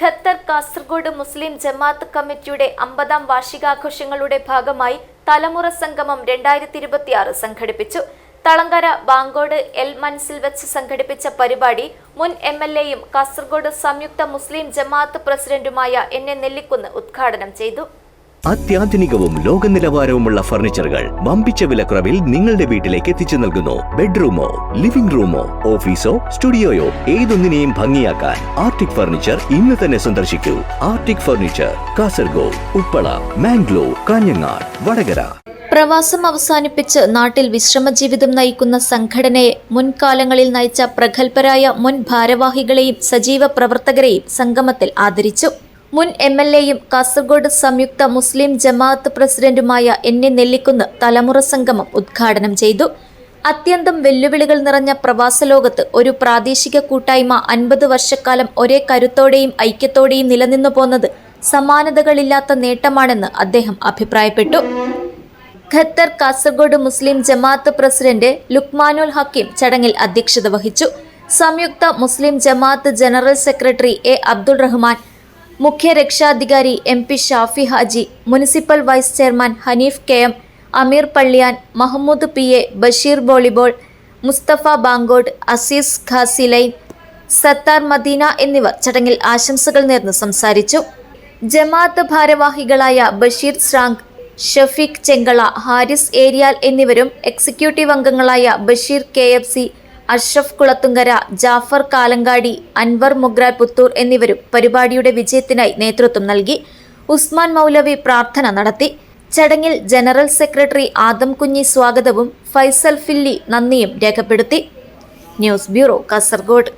Qatar Kasaragod Muslim ജമാഅത്ത് കമ്മിറ്റിയുടെ 50-ാം വാർഷികാഘോഷങ്ങളുടെ ഭാഗമായി തലമുറ സംഗമം 2026 സംഘടിപ്പിച്ചു. തളങ്കര ബാങ്കോട് എൽ മൻസിൽ വെച്ച് സംഘടിപ്പിച്ച പരിപാടി മുൻ MLAയും കാസർഗോഡ് സംയുക്ത മുസ്ലിം ജമാഅത്ത് പ്രസിഡന്റുമായ എൻ നെല്ലിക്കുന്ന് ഉദ്ഘാടനം ചെയ്തു. അത്യാധുനികവും ലോക നിലവാരവുമുള്ള ഫർണിച്ചറുകൾ വമ്പിച്ച വിലക്കുറവിൽ നിങ്ങളുടെ വീട്ടിലേക്ക് എത്തിച്ചു നൽകുന്നു. ബെഡ്റൂമോ, ലിവിംഗ് റൂമോ, ഓഫീസോ, സ്റ്റുഡിയോയോ ഏതൊന്നിനെയും ഭംഗിയാക്കാൻ ആർട്ടിക് ഫർണിച്ചർ ഇന്ന് തന്നെ സന്ദർശിക്കൂ. Arctic furniture, Kasaragod, Uppala, Mangalore, Kanhangad, Vadakara. പ്രവാസം അവസാനിപ്പിച്ച് നാട്ടിൽ വിശ്രമജീവിതം നയിക്കുന്ന സംഘടനയെ മുൻകാലങ്ങളിൽ നയിച്ച പ്രഗത്ഭരായ മുൻ ഭാരവാഹികളെയും സജീവ പ്രവർത്തകരെയും സംഗമത്തിൽ ആദരിച്ചു. മുൻ MLAയും കാസർഗോഡ് സംയുക്ത മുസ്ലിം ജമാഅത്ത് പ്രസിഡന്റുമായ എൻ നെല്ലിക്കുന്ന് തലമുറ സംഗമം ഉദ്ഘാടനം ചെയ്തു. അത്യന്തം വെല്ലുവിളികൾ നിറഞ്ഞ പ്രവാസ ലോകത്ത് ഒരു പ്രാദേശിക കൂട്ടായ്മ 50 വർഷക്കാലം ഒരേ കരുത്തോടെയും ഐക്യത്തോടെയും നിലനിന്നു പോന്നത് സമാനതകളില്ലാത്ത നേട്ടമാണെന്ന് അദ്ദേഹം അഭിപ്രായപ്പെട്ടു. ഖത്തർ കാസർഗോഡ് മുസ്ലിം ജമാഅത്ത് പ്രസിഡന്റ് ലുക്മാനുൽ ഹക്കീം ചടങ്ങിൽ അധ്യക്ഷത വഹിച്ചു. സംയുക്ത Muslim Jamaat general secretary A. Abdul Rahman, മുഖ്യ രക്ഷാധികാരി MP Shafi Haji, municipal vice chairman Haneef KM, Ameer Palliyan, Mahmood PA, Basheer volleyball, Musthafa Bankod, Azeez Khasilane, Sathar Madina എന്നിവർ ചടങ്ങിൽ ആശംസകൾ നേർന്ന് സംസാരിച്ചു. ജമാഅത്ത് ഭാരവാഹികളായ ബഷീർ സ്രാങ്ക്, ഷഫീഖ് ചെങ്കള, ഹാരിസ് ഏരിയാൽ എന്നിവരും എക്സിക്യൂട്ടീവ് അംഗങ്ങളായ ബഷീർ KFC, അഷ്റഫ് കുളത്തുങ്കര, ജാഫർ കാലങ്കാടി, അൻവർ മുഗ്രാൽ പുത്തൂർ എന്നിവരും പരിപാടിയുടെ വിജയത്തിനായി നേതൃത്വം നൽകി. ഉസ്മാൻ മൗലവി പ്രാർത്ഥന നടത്തി. ചടങ്ങിൽ ജനറൽ സെക്രട്ടറി ആദം കുഞ്ഞി സ്വാഗതവും ഫൈസൽ ഫില്ലി നന്ദിയും രേഖപ്പെടുത്തി. News bureau, Kasaragod.